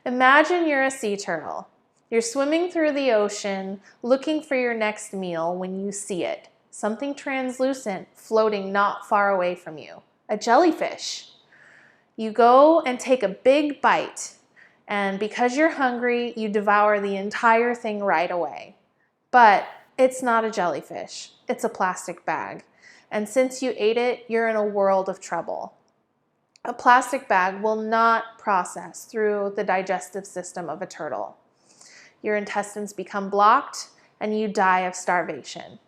Imagine you're a sea turtle. You're swimming through the ocean looking for your next meal when you see it. Something translucent floating not far away from you. A jellyfish. You go and take a big bite, and because you're hungry, you devour the entire thing right away. But it's not a jellyfish. It's a plastic bag. And since you ate it, you're in a world of trouble. A plastic bag will not process through the digestive system of a turtle. Your intestines become blocked and you die of starvation.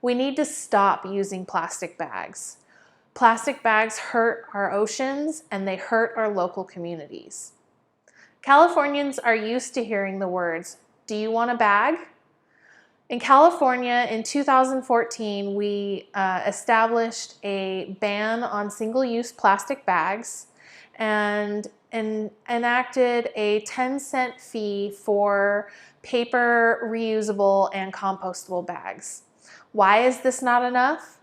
We need to stop using plastic bags. Plastic bags hurt our oceans and they hurt our local communities. Californians are used to hearing the words, "Do you want a bag?" In California, in 2014, we established a ban on single-use plastic bags and enacted a 10-cent fee for paper, reusable, and compostable bags. Why is this not enough?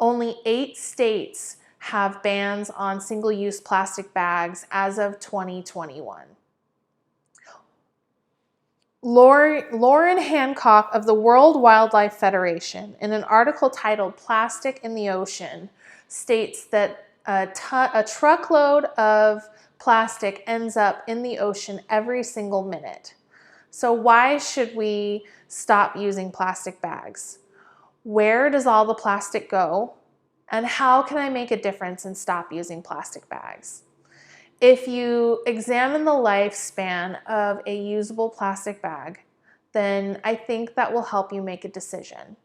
Only 8 states have bans on single-use plastic bags as of 2021. Lauren Hancock of the World Wildlife Federation, in an article titled "Plastic in the Ocean," states that a truckload of plastic ends up in the ocean every single minute. So why should we stop using plastic bags? Where does all the plastic go? And how can I make a difference and stop using plastic bags? If you examine the lifespan of a usable plastic bag, then I think that will help you make a decision.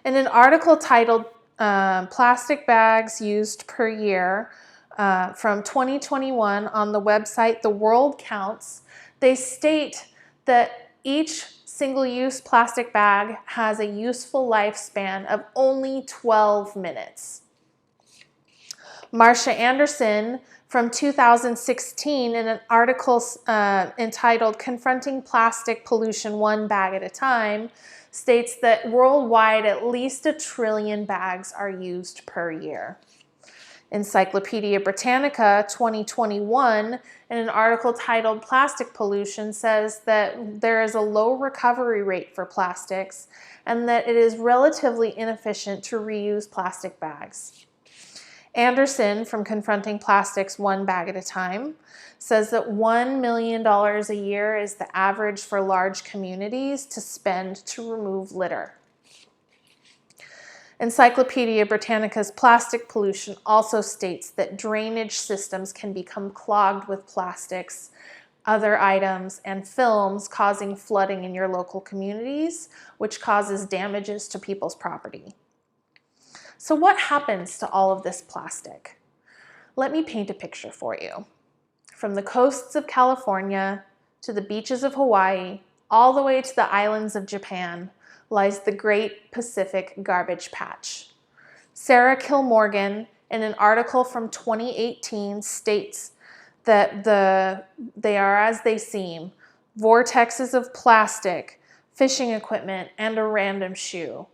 In an article titled "Plastic Bags Used Per Year" from 2021 on the website The World Counts, they state that each single-use plastic bag has a useful lifespan of only 12 minutes. Marcia Anderson from 2016 in an article entitled "Confronting Plastic Pollution One Bag at a Time" states that worldwide at least 1 trillion bags are used per year. Encyclopedia Britannica 2021 in an article titled "Plastic Pollution" says that there is a low recovery rate for plastics and that it is relatively inefficient to reuse plastic bags. Anderson from Confronting Plastics One Bag at a Time says that $1 million a year is the average for large communities to spend to remove litter. Encyclopedia Britannica's Plastic Pollution also states that drainage systems can become clogged with plastics, other items, and films, causing flooding in your local communities, which causes damages to people's property. So what happens to all of this plastic? Let me paint a picture for you. From the coasts of California to the beaches of Hawaii, all the way to the islands of Japan, lies the Great Pacific Garbage Patch. Sarah Kilmorgan, in an article from 2018, states that they are as they seem, vortexes of plastic, fishing equipment, and a random shoe.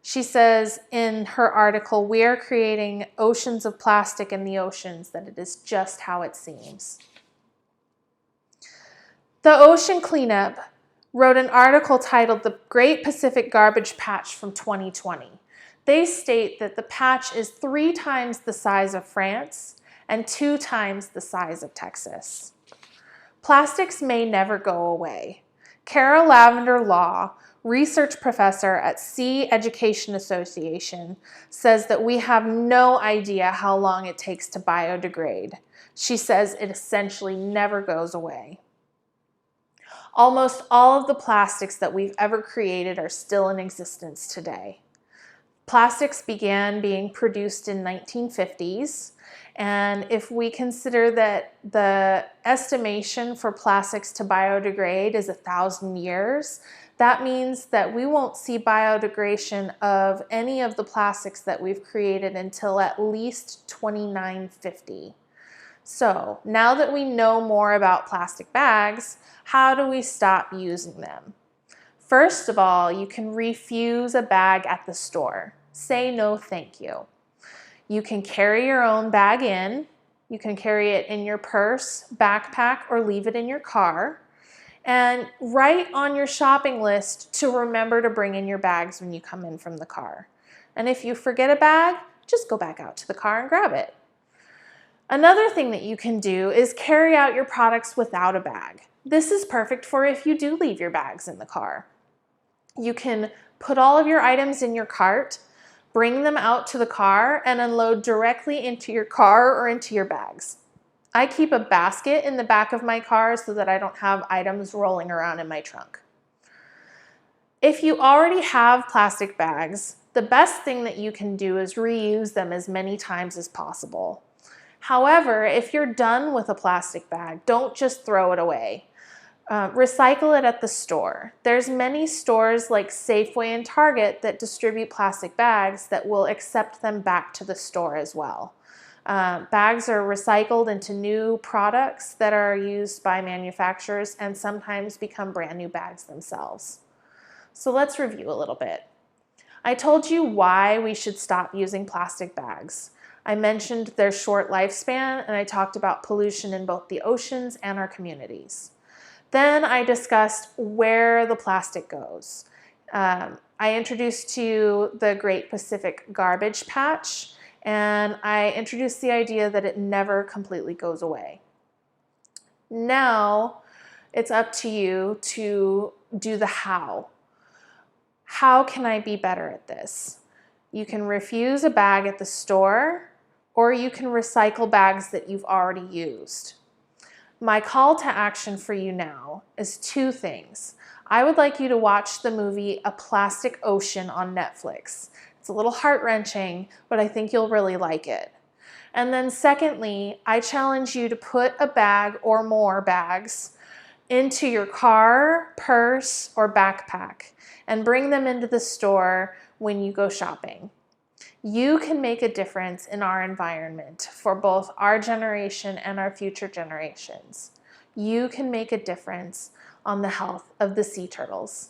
She says in her article, "We are creating oceans of plastic in the oceans, that it is just how it seems." The Ocean Cleanup wrote an article titled "The Great Pacific Garbage Patch" from 2020. They state that the patch is 3 times the size of France and 2 times the size of Texas. Plastics may never go away. Cara Lavender Law, research professor at Sea Education Association, says that we have no idea how long it takes to biodegrade. She says it essentially never goes away. Almost all of the plastics that we've ever created are still in existence today. Plastics began being produced in 1950s, and if we consider that the estimation for plastics to biodegrade is 1,000 years, that means that we won't see biodegradation of any of the plastics that we've created until at least 2950. So now that we know more about plastic bags, how do we stop using them? First of all, you can refuse a bag at the store. Say no thank you. You can carry your own bag in. You can carry it in your purse, backpack, or leave it in your car. And write on your shopping list to remember to bring in your bags when you come in from the car. And if you forget a bag, just go back out to the car and grab it. Another thing that you can do is carry out your products without a bag. This is perfect for if you do leave your bags in the car. You can put all of your items in your cart, bring them out to the car, and unload directly into your car or into your bags. I keep a basket in the back of my car so that I don't have items rolling around in my trunk. If you already have plastic bags, the best thing that you can do is reuse them as many times as possible. However, if you're done with a plastic bag, don't just throw it away. Recycle it at the store. There's many stores like Safeway and Target that distribute plastic bags that will accept them back to the store as well. Bags are recycled into new products that are used by manufacturers and sometimes become brand new bags themselves. So let's review a little bit. I told you why we should stop using plastic bags. I mentioned their short lifespan, and I talked about pollution in both the oceans and our communities. Then I discussed where the plastic goes. I introduced to you the Great Pacific Garbage Patch, and I introduced the idea that it never completely goes away. Now it's up to you to do the how. How can I be better at this? You can refuse a bag at the store, or you can recycle bags that you've already used. My call to action for you now is two things. I would like you to watch the movie A Plastic Ocean on Netflix. It's a little heart-wrenching, but I think you'll really like it. And then secondly, I challenge you to put a bag or more bags into your car, purse, or backpack and bring them into the store when you go shopping. You can make a difference in our environment for both our generation and our future generations. You can make a difference on the health of the sea turtles.